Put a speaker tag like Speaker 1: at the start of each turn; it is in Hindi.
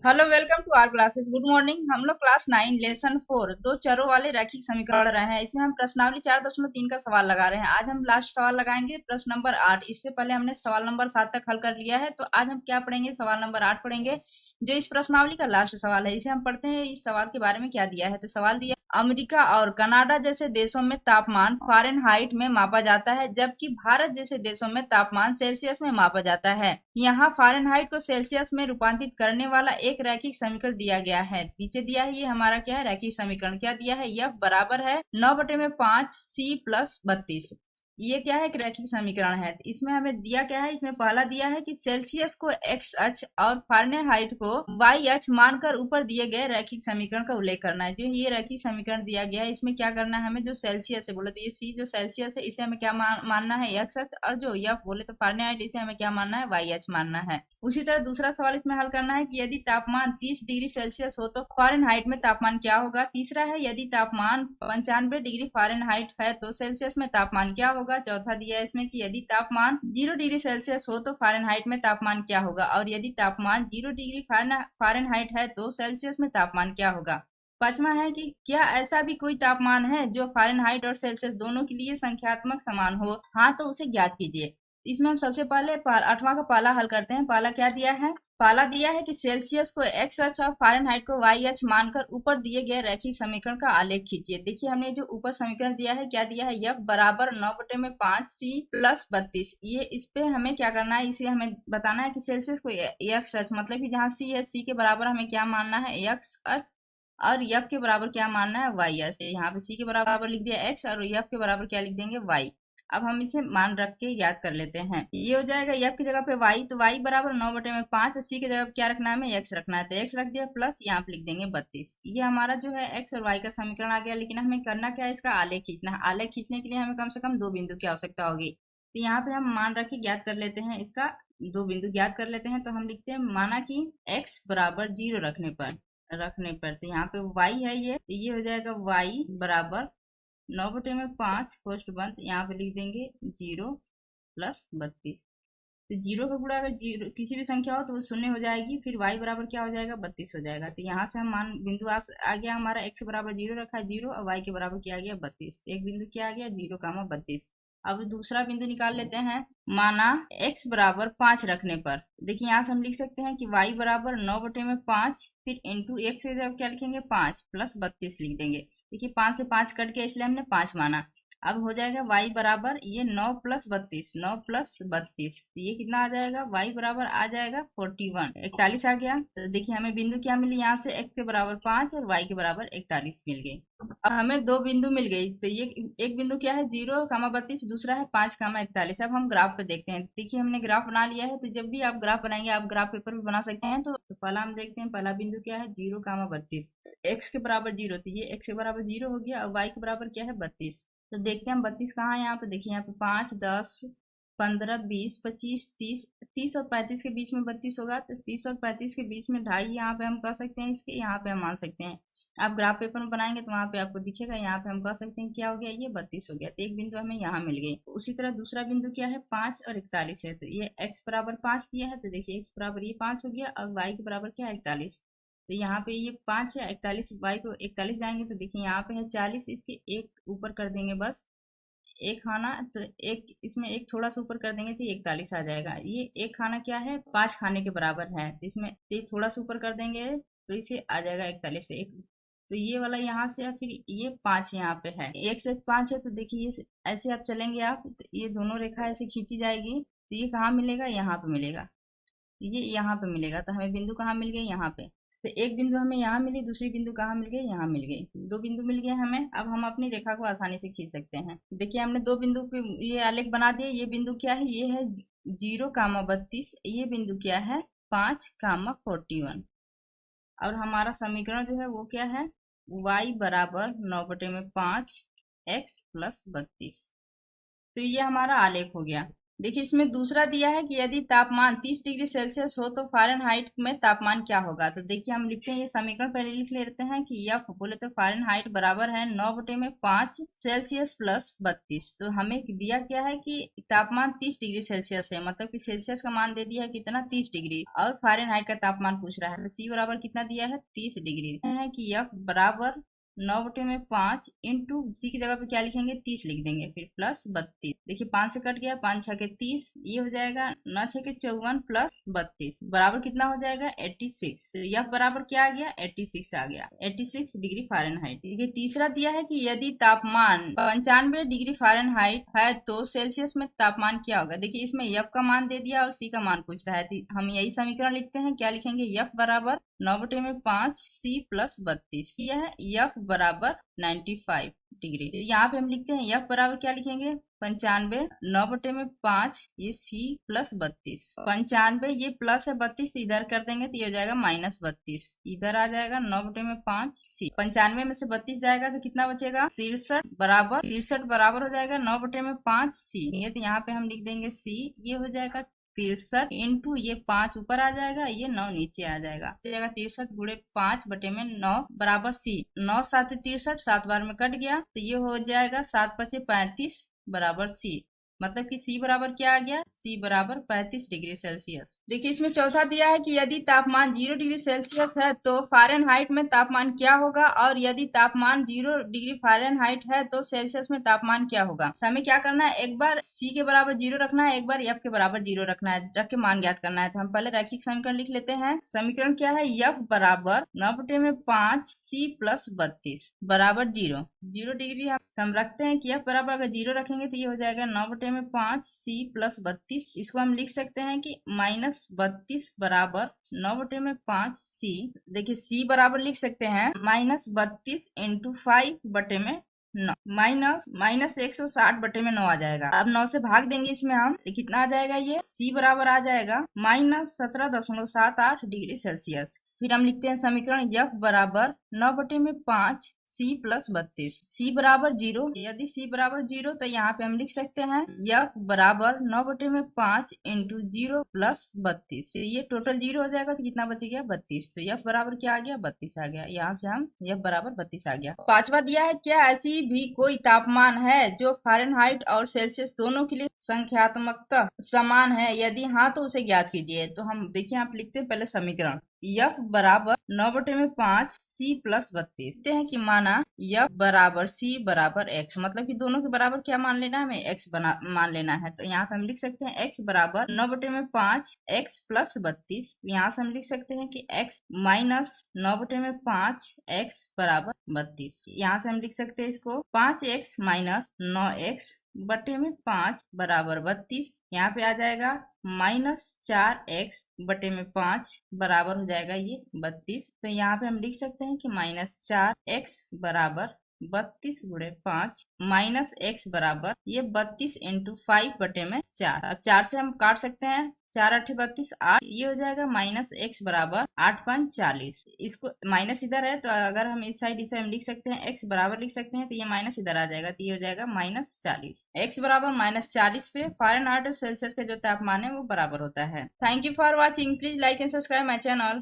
Speaker 1: Hello, welcome to our classes. Good morning. हम लोग क्लास 9 लेसन 4 दो चरों वाले रैखिक समीकरण पढ़ रहे हैं। इसमें हम प्रश्नावली 4.3 का सवाल लगा रहे हैं। आज हम लास्ट सवाल लगाएंगे, प्रश्न नंबर 8। इससे पहले हमने सवाल नंबर 7 तक हल कर लिया है, तो आज हम क्या पढ़ेंगे? सवाल नंबर 8 पढ़ेंगे, जो इस प्रश्नावली का लास्ट सवाल है। इसे हम पढ़ते हैं। इस सवाल के बारे में क्या दिया है? तो सवाल दिया, अमेरिका और कनाडा जैसे देशों में तापमान फ़ारेनहाइट में मापा जाता है, जबकि भारत जैसे देशों में तापमान सेल्सियस में मापा जाता है। यहाँ फ़ारेनहाइट को सेल्सियस में रूपांतरित करने वाला एक रैखिक समीकरण दिया गया है। नीचे दिया है, ये हमारा क्या है? रैखिक समीकरण। क्या दिया है? F बराबर है 9/5 C प्लस 32। ये क्या है? एक रैखिक समीकरण है। इसमें हमें दिया क्या है? इसमें पहला दिया है कि सेल्सियस को एक्स अक्ष और फ़ारेनहाइट को वाई अक्ष मानकर ऊपर दिए गए रैखिक समीकरण का उल्लेख करना है। जो ये रैखिक समीकरण दिया गया है, इसमें क्या करना है हमें? जो सेल्सियस है बोले तो ये सी जो सेल्सियस है, इसे हमें क्या मानना है? एक्स अक्ष। और जो एफ बोले तो फ़ारेनहाइट, इसे हमें क्या मानना है? वाई अक्ष मानना है। उसी तरह दूसरा सवाल इसमें हल करना है कि यदि तापमान 30 डिग्री सेल्सियस हो तो फ़ारेनहाइट में तापमान क्या होगा। तीसरा है, यदि तापमान 95 डिग्री फ़ारेनहाइट है तो सेल्सियस में तापमान क्या होगा। चौथा दिया है इसमें कि यदि तापमान 0 डिग्री सेल्सियस हो तो फ़ारेनहाइट में तापमान क्या होगा, और यदि तापमान 0 डिग्री फ़ारेनहाइट है तो सेल्सियस में तापमान क्या होगा। पांचवा है कि क्या ऐसा भी कोई तापमान है जो फ़ारेनहाइट और सेल्सियस दोनों के लिए संख्यात्मक समान हो? हाँ, तो उसे ज्ञात कीजिए। इसमें हम सबसे पहले 8वां का पहला हल करते हैं। पहला क्या दिया है? पहला दिया है कि सेल्सियस को एक्स अक्ष और फ़ारेनहाइट को वाई अक्ष मानकर ऊपर दिए गए रैखिक समीकरण का आलेख खींचिए। देखिए, हमने जो ऊपर समीकरण दिया है, क्या दिया है? F बराबर 9/5 C प्लस 32। ये इस पे हमें क्या करना है? इसे हमें बताना है कि सेल्सियस को एक्स अक्ष, मतलब कि जहाँ C है, C के बराबर हमें क्या मानना है? एक्स अक्ष। और F के बराबर क्या मानना है? वाई अक्ष। यहाँ पे C के बराबर लिख दिया एक्स, और F के बराबर क्या लिख देंगे? वाई। अब हम इसे मान रख के याद कर लेते हैं। ये हो जाएगा F की जगह पे y, तो y बराबर 9/5। C की जगह पे क्या रखना है? हमें x रखना है, तो x रख दिया, प्लस यहाँ पे लिख देंगे 32। ये हमारा जो है x और y का समीकरण आ गया। लेकिन हमें करना क्या है? इसका आलेख खींचना है। आलेख खींचने के लिए हमें कम से कम 2 बिंदु की आवश्यकता होगी। तो यहाँ पे हम मान रख के ज्ञात कर लेते हैं, इसका 2 बिंदु ज्ञात कर लेते हैं। तो हम लिखते हैं, माना कि x बराबर 0 रखने पर तो यहाँ पे y है, ये हो जाएगा y बराबर 9/5 फर्स्ट बंद, यहाँ पे लिख देंगे 0 प्लस 32। तो 0 का गुणा अगर 0 किसी भी संख्या हो तो वो शून्य हो जाएगी, फिर y बराबर क्या हो जाएगा? 32 हो जाएगा। तो यहाँ से हम मान बिंदु आ गया हमारा, x बराबर 0 रखा है 0, और y के बराबर क्या आ गया? 32। एक बिंदु क्या आ गया? 0, 32। अब दूसरा बिंदु निकाल लेते हैं। माना x बराबर 5 रखने पर, देखिए यहाँ से हम लिख सकते हैं कि y बराबर 9/5, फिर इंटू x की जगह क्या लिखेंगे? 5 प्लस 32 लिख देंगे। देखिए 5 से 5 कट के, इसलिए हमने 5 माना। अब हो जाएगा y बराबर ये 9 प्लस 32, 9 प्लस 32, तो ये कितना आ जाएगा? y बराबर आ जाएगा 41, 41 आ गया। तो देखिए हमें बिंदु क्या मिली? यहाँ से x के बराबर 5 और y के बराबर 41 मिल गई। अब हमें 2 बिंदु मिल गई। तो ये एक बिंदु क्या है? 0, 32, दूसरा है 5, 41। अब हम ग्राफ पे देखते हैं। देखिए हमने ग्राफ बना लिया है। तो जब भी आप ग्राफ बनाएंगे, आप ग्राफ पेपर भी बना सकते हैं। तो पहला हम देखते हैं, पहला बिंदु क्या है? 0, 32, x के बराबर 0, तो ये x के बराबर 0 हो गया, और y के बराबर क्या है? 32। तो देखते हैं हम 32 कहाँ है। यहाँ पे देखिए, यहाँ पे 5, 10, 15, 20, 25, 30, 30 और 35 के बीच में 32 होगा। तो 30 और 35 के बीच में ढाई यहाँ पे हम कह सकते हैं, इसके यहाँ पे हम मान सकते हैं। आप ग्राफ पेपर में बनाएंगे तो वहां पे आपको दिखेगा, यहाँ पे हम कह सकते हैं क्या हो गया? ये 32 हो गया। तो एक बिंदु हमें यहाँ मिल गई। उसी तरह दूसरा बिंदु क्या है? 5 और 41 है। तो ये x बराबर 5 दिया है, तो देखिए x बराबर ये 5 हो गया, और y के बराबर क्या है? 41। तो यहाँ पे ये 5 है, 41, y को 41 जाएंगे तो देखिए यहाँ पे है 40, इसके एक ऊपर कर देंगे बस, एक खाना। तो एक इसमें एक थोड़ा सा ऊपर कर देंगे तो 41 आ जाएगा। ये एक खाना क्या है? 5 खाने के बराबर है। तो इसमें थोड़ा सा ऊपर कर देंगे तो इसे आ जाएगा 41 से एक। तो ये वाला यहाँ से है, फिर ये 5 यहाँ पे है, 1 से 5 है। तो देखिए ये ऐसे आप चलेंगे आप, तो ये दोनों रेखा ऐसे खींची जाएगी। तो ये कहाँ मिलेगा? यहाँ पे मिलेगा। ये यहाँ पे मिलेगा। तो हमें बिंदु कहाँ मिल गई? यहाँ पे। तो एक बिंदु हमें यहाँ मिली, दूसरी बिंदु कहाँ मिल गई? यहाँ मिल गई। 2 बिंदु मिल गए हमें। अब हम अपनी रेखा को आसानी से खींच सकते हैं। देखिए हमने 2 बिंदु पे ये आलेख बना दिए। ये बिंदु क्या है? ये है 0, 32। ये बिंदु क्या है? 5, 41। और हमारा समीकरण जो है वो क्या है? y बराबर 9/5 x प्लस 32। तो ये हमारा आलेख हो गया। देखिए इसमें दूसरा दिया है कि यदि तापमान 30 डिग्री सेल्सियस हो तो फ़ारेनहाइट में तापमान क्या होगा। तो देखिए हम लिखते हैं, ये समीकरण पहले लिख लेते हैं कि एफ बोले तो फ़ारेनहाइट बराबर है 9/5 सेल्सियस प्लस 32। तो हमें दिया क्या है कि तापमान 30 डिग्री सेल्सियस है, मतलब कि सेल्सियस का मान दे दिया है कितना 30 डिग्री, और फ़ारेनहाइट का तापमान पूछ रहा है। तो सी बराबर कितना दिया है 30 डिग्री है कि एफ बराबर 9/5 इंटू सी की जगह पे क्या लिखेंगे 30 लिख देंगे, फिर प्लस 32। देखिए 5 से कट गया, 5 6 के 30, ये हो जाएगा 9 6 के 54 प्लस 32 बराबर कितना हो जाएगा 86। तो यह बराबर क्या आ गया 86 आ गया, 86 डिग्री फ़ारेनहाइट। देखिए तीसरा दिया है कि यदि तापमान 95 डिग्री फ़ारेनहाइट है तो सेल्सियस में तापमान क्या होगा। देखिए इसमें एफ का मान दे दिया और सी का मान पूछ रहा है, हम यही समीकरण लिखते हैं, क्या लिखेंगे एफ बराबर 9/5 सी प्लस 32, यह है एफ बराबर 95 डिग्री। यहाँ पे हम लिखते हैं एफ बराबर क्या लिखेंगे 95, 9/5 ये सी प्लस 32, 95 ये प्लस है 32 तो इधर कर देंगे तो ये हो जाएगा -32, इधर आ जाएगा 9/5 सी, 95 में से 32 जाएगा तो कितना बचेगा 63 बराबर हो जाएगा 9/5 सी। ये तो यहाँ पे हम लिख देंगे सी, ये हो जाएगा 63 इंटू ये 5 ऊपर आ जाएगा, ये 9 नीचे आ जाएगा, 63/5/9 बराबर सी। 9 7 63, 7 बार में कट गया तो ये हो जाएगा 7 5 35 बराबर सी। मतलब कि C बराबर क्या आ गया, C बराबर 35 डिग्री सेल्सियस। देखिए इसमें चौथा दिया है कि यदि तापमान 0 डिग्री सेल्सियस है तो फ़ारेनहाइट में तापमान क्या होगा, और यदि तापमान 0 डिग्री फ़ारेनहाइट है तो सेल्सियस में तापमान क्या होगा। तो हमें क्या करना है, एक बार C के बराबर 0 रखना है, एक बार F के बराबर 0 रखना है, रख के मान ज्ञात करना है। तो हम पहले रैखिक समीकरण लिख लेते हैं। समीकरण क्या है, F बराबर 9/5 C प्लस 32 बराबर 0 डिग्री हम रखते हैं कि F बराबर अगर 0 रखेंगे तो ये हो जाएगा 9/5 C प्लस 32। इसको हम लिख सकते हैं कि -32 बराबर 9/5 C। देखिए C बराबर लिख सकते हैं -32 इंटू 5/9, माइनस 160/9 आ जाएगा। अब 9 से भाग देंगे इसमें हम तो कितना आ जाएगा, ये C बराबर आ जाएगा -17.78 डिग्री सेल्सियस। फिर हम लिखते हैं समीकरण F बराबर 9/5 C प्लस 32, C बराबर 0। यदि C बराबर 0 तो यहाँ पे हम लिख सकते हैं F बराबर 9/5 इंटू 0 प्लस 32, ये टोटल 0 हो जाएगा तो कितना बच गया 32। तो F बराबर क्या आ गया 32 आ गया, यहाँ से हम F बराबर 32 आ गया। पांचवा दिया है, क्या ऐसी भी कोई तापमान है जो फ़ारेनहाइट और सेल्सियस दोनों के लिए संख्यात्मकतः समान है, यदि हाँ तो उसे ज्ञात कीजिए। तो हम देखिए आप लिखते हैं पहले समीकरण F बराबर 9/5 C प्लस 32, देखते हैं कि माना F बराबर C बराबर x, मतलब कि दोनों के बराबर क्या मान लेना है, हमें x मान लेना है। तो यहाँ पे हम लिख सकते हैं x बराबर 9/5 x प्लस 32, यहाँ से हम लिख सकते हैं कि x माइनस 9/5 x बराबर 32, यहाँ से हम लिख सकते हैं इसको 5x माइनस 9x बटे में 5 बराबर 32, यहाँ पे आ जाएगा -4x बटे में 5 बराबर हो जाएगा ये 32। तो यहाँ पे हम लिख सकते हैं कि -4x बराबर 32 गुणे 5 माइनस x बराबर ये 32 इंटू 5/4। अब 4 से हम काट सकते हैं, 4 8 32 8, ये हो जाएगा -x बराबर 8 5 40। इसको माइनस इधर है तो अगर हम इस साइड इसे हम लिख सकते हैं x बराबर लिख सकते हैं, तो ये माइनस इधर आ जाएगा तो ये हो जाएगा -40। x बराबर -40 पे फ़ारेनहाइट और सेल्सियस का जो तापमान है वो बराबर होता है। Thank you for watching, please like and subscribe my channel.